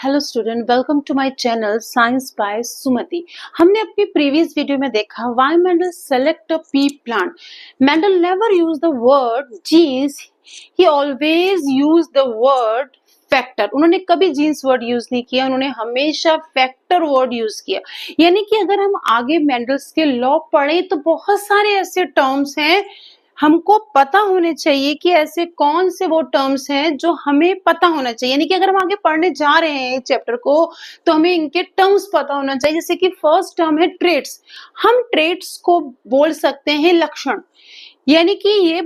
Hello student, welcome to my channel science by Sumati. हमने अपनी previous video में देखा why Mendel select a pea plant. Mendel never use the word genes, he always use the word factor. उन्होंने कभी jeans word use नहीं किया, उन्होंने हमेशा फैक्टर वर्ड यूज किया। यानी कि अगर हम आगे मेंडल्स के लॉ पढ़े तो बहुत सारे ऐसे टर्म्स हैं हमको पता होने चाहिए कि ऐसे कौन से वो टर्म्स हैं जो हमें पता होना चाहिए। यानी कि अगर हम आगे पढ़ने जा रहे हैं चैप्टर को तो हमें इनके टर्म्स पता होना चाहिए। जैसे कि फर्स्ट टर्म है ट्रेट्स। हम ट्रेट्स को बोल सकते हैं लक्षण। यानी कि ये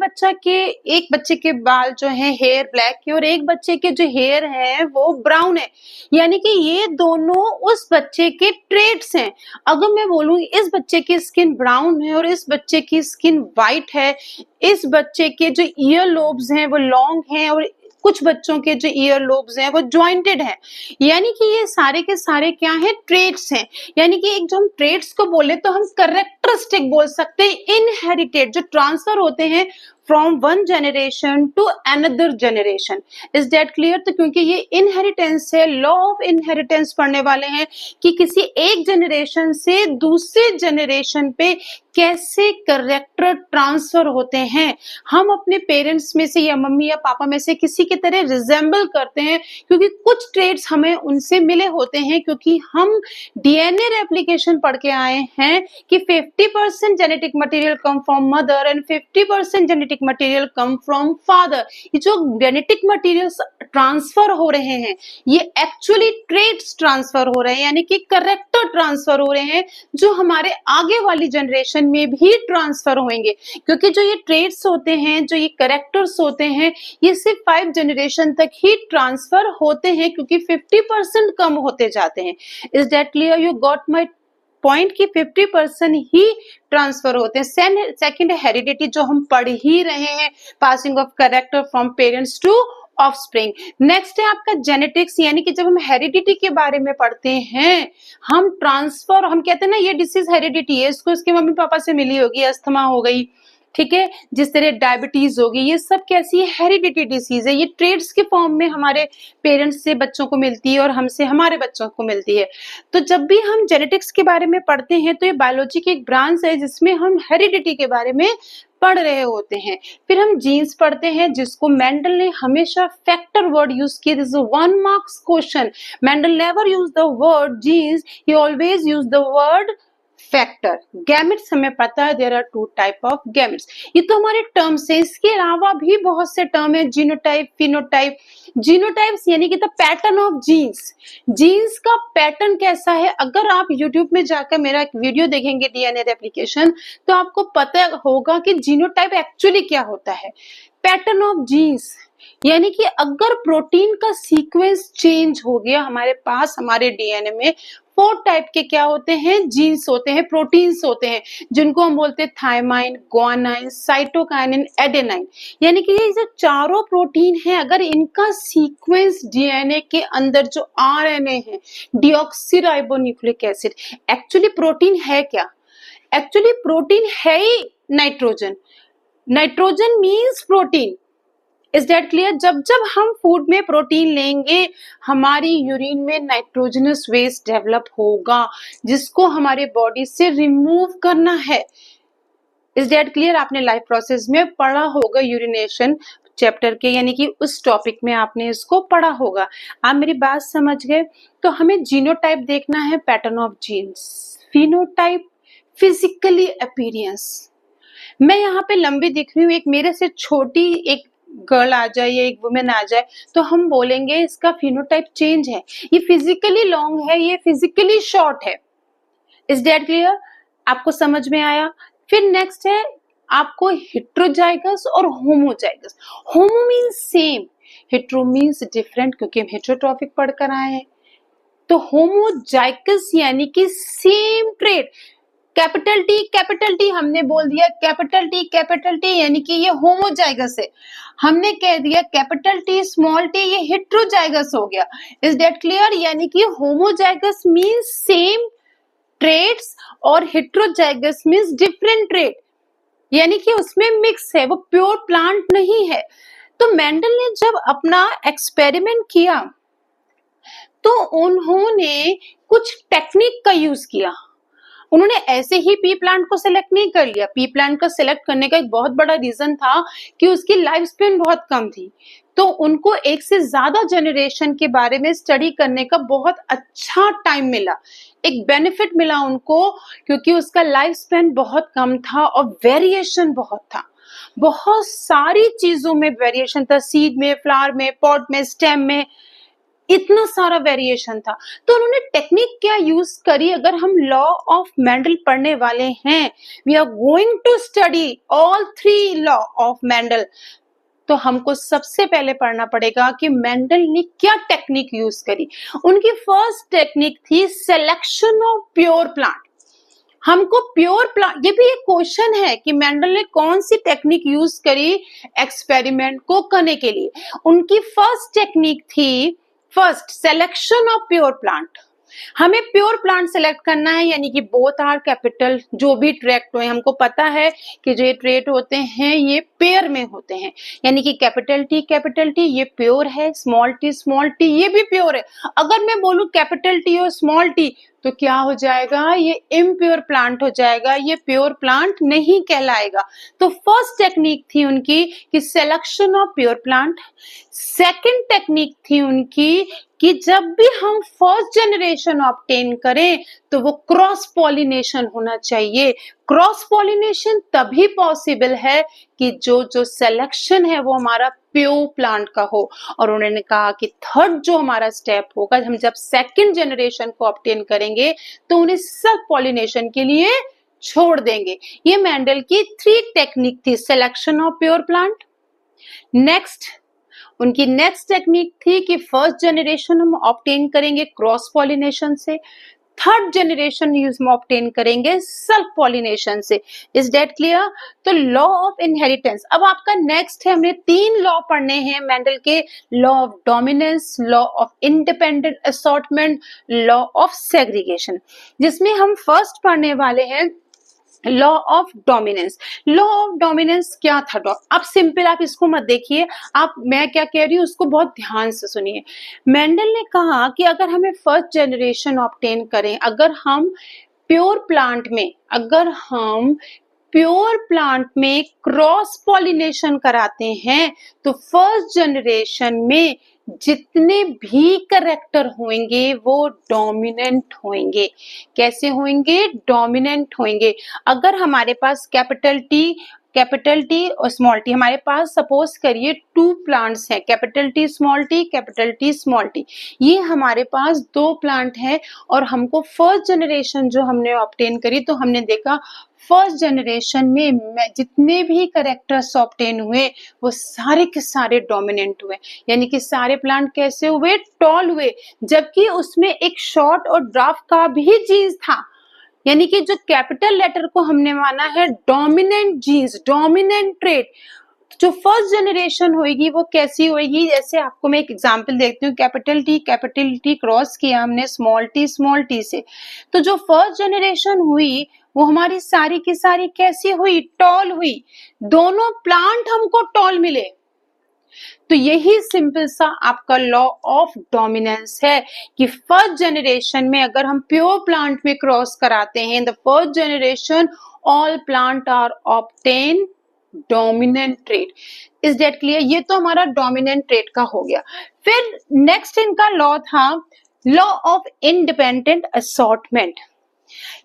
एक बच्चे के बाल जो है हेयर ब्लैक है और एक बच्चे के जो हेयर है वो ब्राउन है। यानी कि ये दोनों उस बच्चे के ट्रेट्स हैं। अगर मैं बोलूं इस बच्चे की स्किन ब्राउन है और इस बच्चे की स्किन व्हाइट है, इस बच्चे के जो ईयर लोब्स हैं वो लॉन्ग हैं और कुछ बच्चों के जो ईयर लोब्स हैं वो जॉइंटेड हैं। यानी कि ये सारे के सारे क्या हैं, ट्रेट्स हैं। यानी कि एक जो हम ट्रेट्स को बोले तो हम कैरेक्टरिस्टिक बोल सकते हैं, इनहेरिटेड जो ट्रांसफर होते हैं from one generation to another generation. Is that clear? तो क्योंकि ये इनहेरिटेंस है, लॉ ऑफ इनहेरिटेंस पढ़ने वाले हैं कि किसी एक जनरेशन से दूसरे जनरेशन पे कैसे कैरेक्टर ट्रांसफर होते हैं। हम अपने पेरेंट्स में से या मम्मी या पापा में से किसी की तरह रिजेंबल करते हैं क्योंकि कुछ ट्रेट्स हमें उनसे मिले होते हैं, क्योंकि हम डीएनए रेप्लिकेशन पढ़ के आए हैं कि 50% genetic material come from mother and 50% genetic material come from father. ये जो जेनेटिक मटेरियल्स ट्रांसफर हो रहे हैं ये एक्चुअली ट्रेट्स ट्रांसफर हो रहे हैं, यानी कि कैरेक्टर ट्रांसफर हो रहे हैं जो हमारे आगे वाली जनरेशन में भी ट्रांसफर होंगे। क्योंकि जो ये ट्रेट्स होते हैं, जो ये कैरेक्टर्स होते हैं, ये सिर्फ 5 जनरेशन तक ही ट्रांसफर होते हैं क्योंकि 50% कम होते जाते हैं। Is that clear? You got my point की 50% ही ट्रांसफर होते हैं। सेकंड हेरिडिटी जो हम पढ़ ही रहे हैं, passing of character from parents to offspring. Next है आपका जेनेटिक्स। यानी कि जब हम हेरिडिटी के बारे में पढ़ते हैं, हम ट्रांसफर, हम कहते हैं ना ये डिसीज हेरिडिटी है, इसको इसके मम्मी पापा से मिली होगी, अस्थमा हो गई, ठीक है, जिस तरह डायबिटीज होगी, ये सब कैसी है, हेरिडिटी डिसीज है। ये ट्रेड्स के फॉर्म में हमारे पेरेंट्स से बच्चों को मिलती है और हमसे हमारे बच्चों को मिलती है। तो जब भी हम जेनेटिक्स के बारे में पढ़ते हैं तो ये बायोलॉजी की एक ब्रांच है जिसमें हम हेरिडिटी के बारे में पढ़ रहे होते हैं। फिर हम जीन्स पढ़ते हैं जिसको मेंडल ने हमेशा फैक्टर वर्ड यूज किया। This is 1 marks question. Mendel never use the word genes, he always use the word factor. Gametes हमें पता है, there are 2 type of gametes. ये तो हमारे टर्म्स है, इसके अलावा भी बहुत से टर्म है, जीनोटाइप, फिनोटाइप। जीनोटाइप्स यानी कि the pattern of genes. Genes का पैटर्न कैसा है, अगर आप यूट्यूब में जाकर मेरा एक वीडियो देखेंगे डीएनए रेप्लिकेशन तो आपको पता होगा कि जीनोटाइप एक्चुअली क्या होता है। पैटर्न ऑफ जीन्स यानी कि अगर प्रोटीन का सीक्वेंस चेंज हो गया हमारे पास, हमारे डीएनए में 4 टाइप के क्या होते हैं, जीन्स होते हैं, प्रोटीन्स होते हैं, जिनको हम बोलते हैं थायमाइन, ग्वानाइन, साइटोकाइनिन, एडेनाइन। यानी कि ये जो चारों प्रोटीन है, अगर इनका सीक्वेंस डीएनए के अंदर जो आरएनए है, डीऑक्सीराइबोन्यूक्लिक एसिड, एक्चुअली प्रोटीन है क्या? एक्चुअली प्रोटीन है ही nitrogen. Nitrogen means protein. Is that clear? जब जब हम फूड में प्रोटीन लेंगे हमारी यूरिन में नाइट्रोजनस वेस्ट डेवलप होगा जिसको हमारे बॉडी से रिमूव करना है। Is that clear? आपने लाइफ प्रोसेस में पढ़ा होगा यूरिनेशन चैप्टर के, यानी कि उस टॉपिक में आपने इसको पढ़ा होगा। आप मेरी बात समझ गए? तो हमें जीनोटाइप देखना है, pattern of genes. Phenotype physically appearance. मैं यहाँ पे लंबी दिख रही हूँ, एक मेरे से छोटी एक गर्ल आ जाए या एक वुमेन आ जाए तो हम बोलेंगे इसका फिनोटाइप चेंज है, ये फिजिकली लॉन्ग है, ये फिजिकली शॉर्ट है। Is that clear? आपको समझ में आया? फिर नेक्स्ट है आपको हेट्रोजाइगस और होमोजाइगस। होमो means same, hetero means different, क्योंकि हम हेट्रोट्रॉफिक पढ़कर आए हैं। तो होमोजाइगस यानी कि सेम ट्रेट। कैपिटल टी हमने बोल दिया, कैपिटल टी यानी कि ये होमोजाइगस है। हमने कह दिया कैपिटल टी स्मॉल टी, ये हेट्रोजाइगस हो गया। Is that clear? यानी कि होमोजाइगस मींस सेम ट्रेट्स और हेट्रोजाइगस मींस डिफरेंट ट्रेट, यानी कि उसमें मिक्स है, वो प्योर प्लांट नहीं है। तो मेंडल ने जब अपना एक्सपेरिमेंट किया तो उन्होंने कुछ टेक्निक का यूज किया। उन्होंने ऐसे ही पी प्लांट को सिलेक्ट नहीं कर लिया। पी प्लांट का सिलेक्ट करने का एक बहुत बड़ा रीजन था कि उसकी लाइफ स्पेन बहुत कम थी, तो उनको एक से ज्यादा जनरेशन के बारे में स्टडी करने का बहुत अच्छा टाइम मिला, एक बेनिफिट मिला उनको, क्योंकि उसका लाइफ स्पेन बहुत कम था और वेरिएशन बहुत था। बहुत सारी चीजों में वेरिएशन था, सीड में, फ्लावर में, पॉट में, स्टेम में, इतना सारा वेरिएशन था। तो उन्होंने टेक्निक क्या यूज करी? अगर हम लॉ ऑफ मेंडल पढ़ने वाले हैं, we are going to study all 3 law of Mendel, तो हमको सबसे पहले पढ़ना पड़ेगा कि मेंडल ने क्या टेक्निक यूज करी। उनकी फर्स्ट टेक्निक थी सिलेक्शन ऑफ प्योर प्लांट। हमको प्योर प्लांट, ये भी एक क्वेश्चन है कि मेंडल ने कौन सी टेक्निक यूज करी एक्सपेरिमेंट को करने के लिए। उनकी फर्स्ट टेक्निक थी first selection of pure plant. हमें प्योर प्लांट सेलेक्ट करना है, यानी कि बोथ आर कैपिटल, जो भी ट्रैक्ट हुए, हमको पता है कि जो ये ट्रेट होते हैं ये पेयर में होते हैं, यानी कि कैपिटल टी ये प्योर है, स्मॉल टी ये भी प्योर है। अगर मैं बोलूं कैपिटल टी और स्मॉल टी तो क्या हो जाएगा? ये इम्प्योर प्लांट हो जाएगा, ये प्योर प्लांट नहीं कहलाएगा। तो फर्स्ट टेक्निक थी उनकी कि selection of pure plant. Second technique थी उनकी कि जब भी हम फर्स्ट जनरेशन ऑब्टेन करें तो वो क्रॉस पॉलिनेशन होना चाहिए। क्रॉस पॉलिनेशन तभी पॉसिबल है कि जो सिलेक्शन है वो हमारा प्योर प्लांट का हो। और उन्होंने कहा कि थर्ड जो हमारा स्टेप होगा, हम जब सेकंड जनरेशन को ऑब्टेन करेंगे तो उन्हें सब पॉलिनेशन के लिए छोड़ देंगे। ये मेंडल की 3 टेक्निक थी, selection of pure plant. Next उनकी नेक्स्ट टेक्निक थी कि फर्स्ट जनरेशन हम ऑब्टेन करेंगे क्रॉस पॉलिनेशन से, थर्ड जनरेशन यूज में ऑब्टेन करेंगे सेल्फ पॉलिनेशन से। Is that clear? तो लॉ ऑफ इनहेरिटेंस अब आपका नेक्स्ट है। हमने 3 लॉ पढ़ने हैं मेंडल के, law of dominance, law of independent assortment, law of segregation, जिसमें हम फर्स्ट पढ़ने वाले हैं law of dominance. Law of dominance क्या था? अब सिंपल आप इसको मत देखिए, आप मैं क्या कह रही हूँ उसको बहुत ध्यान से सुनिए। मेंडल ने कहा कि अगर हमें फर्स्ट जनरेशन ऑब्टेन करें, अगर हम प्योर प्लांट में क्रॉस पॉलिनेशन कराते हैं तो फर्स्ट जनरेशन में जितने भी कैरेक्टर होंगे वो डोमिनेंट होंगे। कैसे होंगे? डोमिनेंट होंगे। अगर हमारे पास कैपिटल टी और स्मॉल टी, हमारे पास सपोज करिए 2 प्लांट्स हैं, कैपिटल टी स्मॉल टी, ये हमारे पास 2 प्लांट हैं। और हमको फर्स्ट जनरेशन जो हमने ऑब्टेन करी तो हमने देखा फर्स्ट जनरेशन में जितने भी कैरेक्टर्स ऑब्टेन हुए वो सारे के सारे डोमिनेंट हुए, यानी कि सारे प्लांट कैसे हुए? टॉल हुए। जबकि उसमें एक शॉर्ट और ड्राफ्ट का भी जीन्स था, यानी कि जो कैपिटल लेटर को हमने माना है डोमिनेंट जीन्स, डोमिनेंट ट्रेट। जो फर्स्ट जनरेशन होगी वो कैसी होगी? जैसे आपको मैं एक एग्जांपल देखती हूँ, कैपिटल टी क्रॉस किया हमने स्मॉल टी से, तो जो फर्स्ट जनरेशन हुई वो हमारी सारी की सारी कैसी हुई? टॉल हुई। दोनों प्लांट हमको टॉल मिले। तो यही सिंपल सा आपका लॉ ऑफ डोमिनेंस है कि फर्स्ट जनरेशन में अगर हम प्योर प्लांट में क्रॉस कराते हैं, the first generation all plant are obtain dominant trait. Is that clear? ये तो हमारा डोमिनेंट ट्रेट का हो गया। फिर नेक्स्ट इनका लॉ था लॉ ऑफ इंडिपेंडेंट असॉर्टमेंट,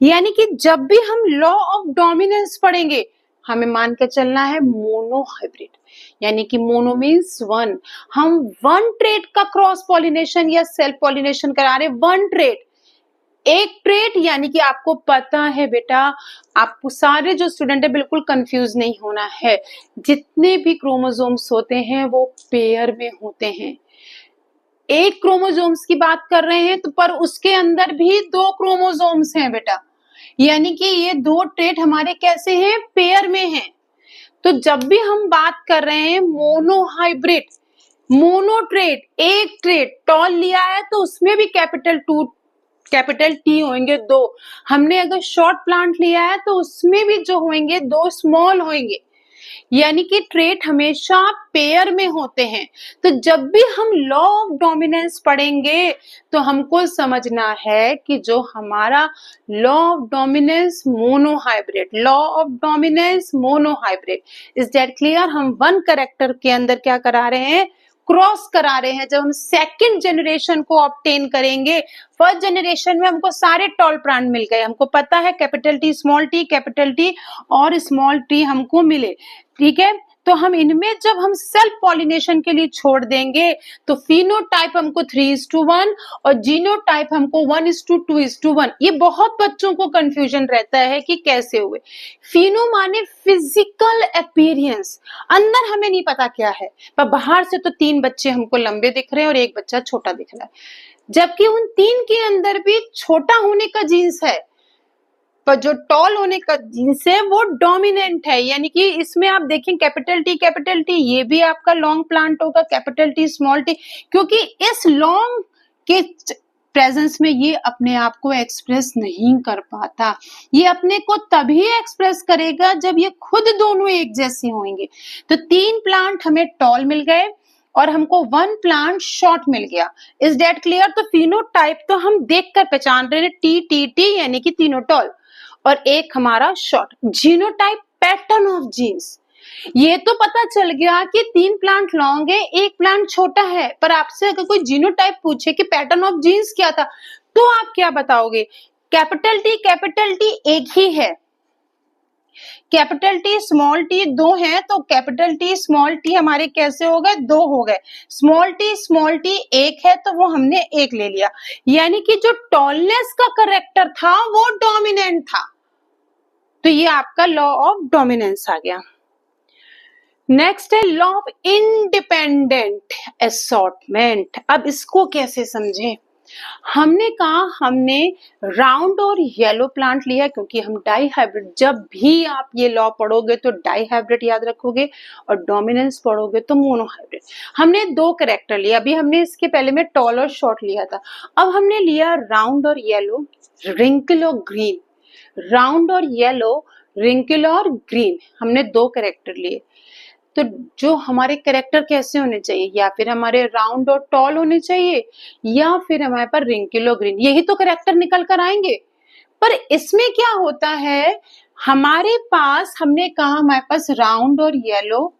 यानी कि जब भी हम लॉ ऑफ डोमिनेंस पढ़ेंगे हमें मान के चलना है मोनो हाइब्रिड, यानी कि मोनो मीन्स 1। हम 1 ट्रेट का क्रॉस पॉलिनेशन या सेल्फ पॉलिनेशन करा रहे, 1 ट्रेट, एक ट्रेट, यानी कि आपको पता है बेटा, आपको सारे जो स्टूडेंट है बिल्कुल कंफ्यूज नहीं होना है। जितने भी क्रोमोसोम्स होते हैं वो पेयर में होते हैं। एक क्रोमोसोम्स की बात कर रहे हैं तो पर उसके अंदर भी 2 क्रोमोसोम्स हैं बेटा, यानी कि ये 2 ट्रेट हमारे कैसे हैं? पेयर में हैं। तो जब भी हम बात कर रहे हैं मोनो हाइब्रिड, मोनो ट्रेट, एक ट्रेट टॉल लिया है तो उसमें भी कैपिटल टी होंगे 2। हमने अगर शॉर्ट प्लांट लिया है तो उसमें भी जो होंगे 2 स्मॉल होंगे। यानी कि ट्रेट हमेशा पेयर में होते हैं। तो जब भी हम लॉ ऑफ डोमिनेंस पढ़ेंगे तो हमको समझना है कि जो हमारा law of dominance monohybrid, law of dominance monohybrid, is that clear? हम वन कैरेक्टर के अंदर क्या करा रहे हैं, क्रॉस करा रहे हैं। जब हम सेकंड जनरेशन को ऑब्टेन करेंगे, फर्स्ट जनरेशन में हमको सारे टॉल प्लांट मिल गए, हमको पता है कैपिटल टी और स्मॉल टी हमको मिले, ठीक है। तो हम इनमें जब हम सेल्फ पॉलिनेशन के लिए छोड़ देंगे तो फिनोटाइप हमको 3:1 और जीनोटाइप हमको 1:2:1। ये बहुत बच्चों को कंफ्यूजन रहता है कि कैसे हुए। फिनो माने फिजिकल अपीयरेंस, अंदर हमें नहीं पता क्या है, पर बाहर से तो 3 बच्चे हमको लंबे दिख रहे हैं और एक बच्चा छोटा दिख रहा है, जबकि उन 3 के अंदर भी छोटा होने का जीन्स है, पर जो टॉल होने का जीन्स है वो डोमिनेंट है। यानी कि इसमें आप देखें कैपिटल टी, ये भी आपका लॉन्ग प्लांट होगा, कैपिटल टी स्मॉल टी, क्योंकि इस लॉन्ग के प्रेजेंस में ये अपने आप को एक्सप्रेस नहीं कर पाता। ये अपने को तभी एक्सप्रेस करेगा जब ये खुद दोनों एक जैसे होंगे। तो 3 प्लांट हमें टॉल मिल गए और हमको 1 प्लांट शॉर्ट मिल गया। Is that clear? तो फिनोटाइप तो हम देखकर पहचान रहे हैं, टी टी टी यानी कि तीनों टॉल और एक हमारा short. Genotype pattern of genes, ये तो पता चल गया कि 3 प्लांट लॉन्ग है, एक प्लांट छोटा है, पर आपसे अगर कोई जीनोटाइप पूछे कि पैटर्न ऑफ जीन्स क्या था, तो आप क्या बताओगे? कैपिटल टी एक ही है, कैपिटल टी स्मॉल टी 2 है, तो कैपिटल टी स्मॉल टी हमारे कैसे हो गए? 2 हो गए। स्मॉल टी 1 है, तो वो हमने 1 ले लिया। यानी कि जो टॉलनेस का करेक्टर था वो डोमिनेंट था। तो ये आपका लॉ ऑफ डोमिनेंस आ गया। नेक्स्ट है लॉ ऑफ इंडिपेंडेंट असॉर्टमेंट। अब इसको कैसे समझें? हमने कहा हमने राउंड और येलो प्लांट लिया क्योंकि हम डाई हाइब्रिड, जब भी आप ये लॉ पढ़ोगे तो डाई हाइब्रिड याद रखोगे और डोमिनेंस पढ़ोगे तो मोनो हाइब्रिड। हमने 2 कैरेक्टर लिया, अभी हमने इसके पहले में टॉल और शॉर्ट लिया था। अब हमने लिया राउंड और येलो, रिंकल और ग्रीन, राउंड और येलो, रिंकल और ग्रीन, हमने 2 कैरेक्टर लिए। तो जो हमारे कैरेक्टर कैसे होने चाहिए? या फिर हमारे राउंड और टॉल होने चाहिए या फिर हमारे पास रिंकल और ग्रीन, यही तो कैरेक्टर निकल कर आएंगे। पर इसमें क्या होता है, हमारे पास हमने कहा हमारे पास राउंड और येलो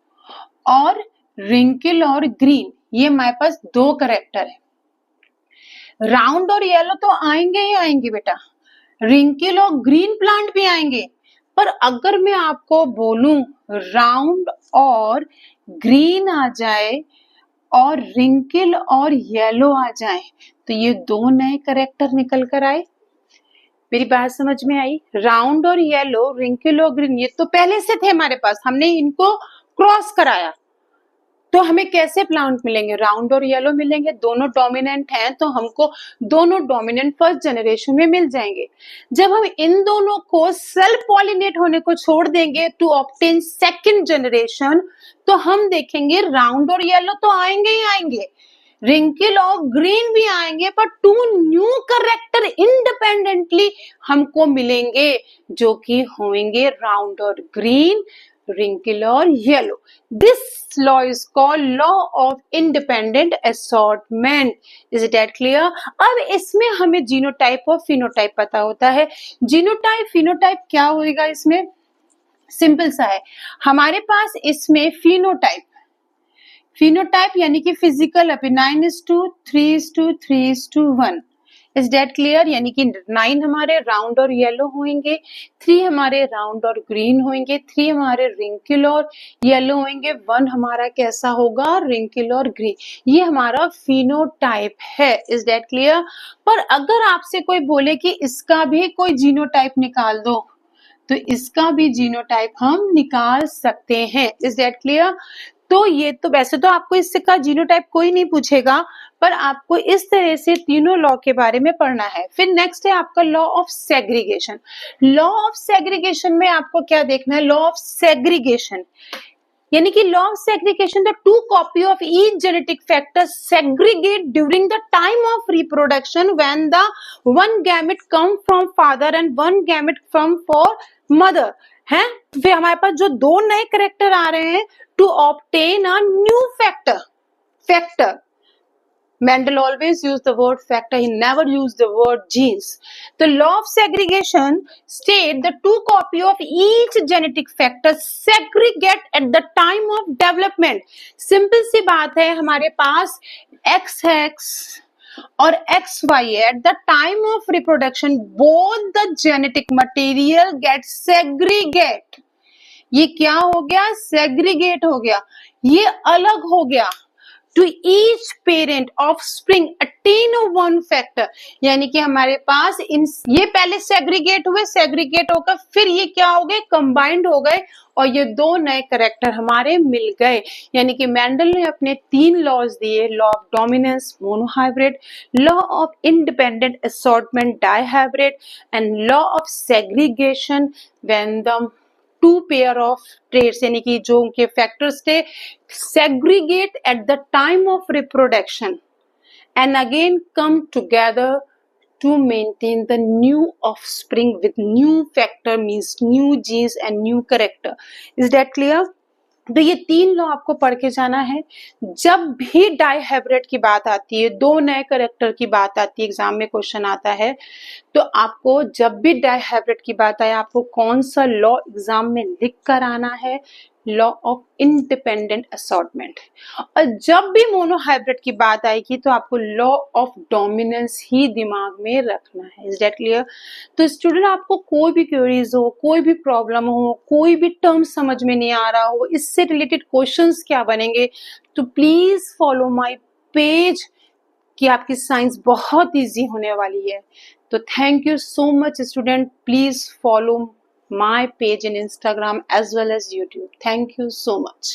और रिंकल और ग्रीन, ये हमारे पास 2 कैरेक्टर है। राउंड और येलो तो आएंगे ही आएंगे बेटा, रिंकल और ग्रीन प्लांट भी आएंगे। पर अगर मैं आपको बोलूं राउंड और ग्रीन आ जाए और रिंकल और येलो आ जाए, तो ये 2 नए कैरेक्टर निकल कर आए। मेरी बात समझ में आई? राउंड और येलो, रिंकल और ग्रीन, ये तो पहले से थे हमारे पास, हमने इनको क्रॉस कराया। तो हमें कैसे प्लांट मिलेंगे? राउंड और येलो मिलेंगे, दोनों डोमिनेंट हैं, तो हमको दोनों डोमिनेंट फर्स्ट जनरेशन में मिल जाएंगे। जब हम इन दोनों को सेल्फ पॉलिनेट होने को छोड़ देंगे टू ऑब्टेन सेकंड जनरेशन, तो हम देखेंगे राउंड और येलो तो आएंगे ही आएंगे, रिंकल और ग्रीन भी आएंगे, पर 2 न्यू कैरेक्टर इंडिपेंडेंटली हमको मिलेंगे जो कि होंगे राउंड और ग्रीन, रिंकल और yellow. This law is called law of independent assortment. Is it that clear? अब इसमें हमें जीनोटाइप और फिनोटाइप पता होता है। जीनोटाइप फिनोटाइप क्या होएगा इसमें? सिंपल सा है, हमारे पास इसमें फिनोटाइप यानी कि फिजिकल 9:3:3:1। Is that clear? यानी कि 9 हमारे राउंड और येलो होंगे, 3 हमारे राउंड और ग्रीन होंगे, 3 हमारे रिंकल और येलो होंगे, 1 हमारा कैसा होगा? रिंकल और ग्रीन। ये हमारा फिनोटाइप है। Is that clear? पर अगर आपसे कोई बोले कि इसका भी कोई जीनोटाइप निकाल दो, तो इसका भी जीनोटाइप हम निकाल सकते हैं। Is that clear? तो ये तो वैसे तो आपको इसका जीनोटाइप कोई नहीं पूछेगा, पर आपको इस तरह से तीनों लॉ के बारे में पढ़ना है। फिर नेक्स्ट है आपका law of segregation. Law of segregation में आपको क्या देखना है? लॉ ऑफ सेग्रीगेशन यानी कि law of segregation, the 2 copy of each genetic factor segregate during the time of reproduction when the 1 gamete come from father and 1 gamete come for mother है। फिर हमारे पास जो दो नए करेक्टर आ रहे हैं, to obtain a new factor Mendel always used the word factor, he never used the word genes. The law of segregation state the two copy of each genetic factor segregate at the time of development. Simple सी बात है, हमारे पास XX और XY at the time of reproduction both the genetic material get segregate. ये क्या हो गया? Segregate हो गया, ये अलग हो गया। To each parent offspring attain one factor, यानी कि हमारे पास ये पहले सेग्रीगेट हुए, सेग्रीगेट होकर फिर ये क्या हो गए? कंबाइंड हो गए और ये दो नए करेक्टर हमारे मिल गए। यानी कि मेंडल ने अपने 3 लॉज दिए, law of dominance monohybrid, law of independent assortment dihybrid and law of segregation when the two pair of traits, यानी कि जो उनके फैक्टर्स थे, segregate at the time of reproduction and again come together to maintain the new offspring with new factor, means new genes and new character. Is that clear? तो ये 3 law आपको पढ़ के जाना है। जब भी डाइहाइब्रिड की बात आती है, दो नए करेक्टर की बात आती है, एग्जाम में क्वेश्चन आता है, तो आपको जब भी डाइहाइब्रिड की बात आए, आपको कौन सा लॉ एग्जाम में लिख कर आना है? Law of independent assortment. और जब भी मोनोहाइब्रिड की बात आएगी तो आपको लॉ ऑफ डोमिनेंस ही दिमाग में रखना है। Is that clear? तो स्टूडेंट, आपको कोई भी क्वेरीज हो, कोई भी प्रॉब्लम हो, कोई भी टर्म समझ में नहीं आ रहा हो, इससे रिलेटेड क्वेश्चंस क्या बनेंगे, तो प्लीज फॉलो माय पेज कि आपकी साइंस बहुत इजी होने वाली है। तो thank you so much student, please follow my page in Instagram as well as YouTube. Thank you so much.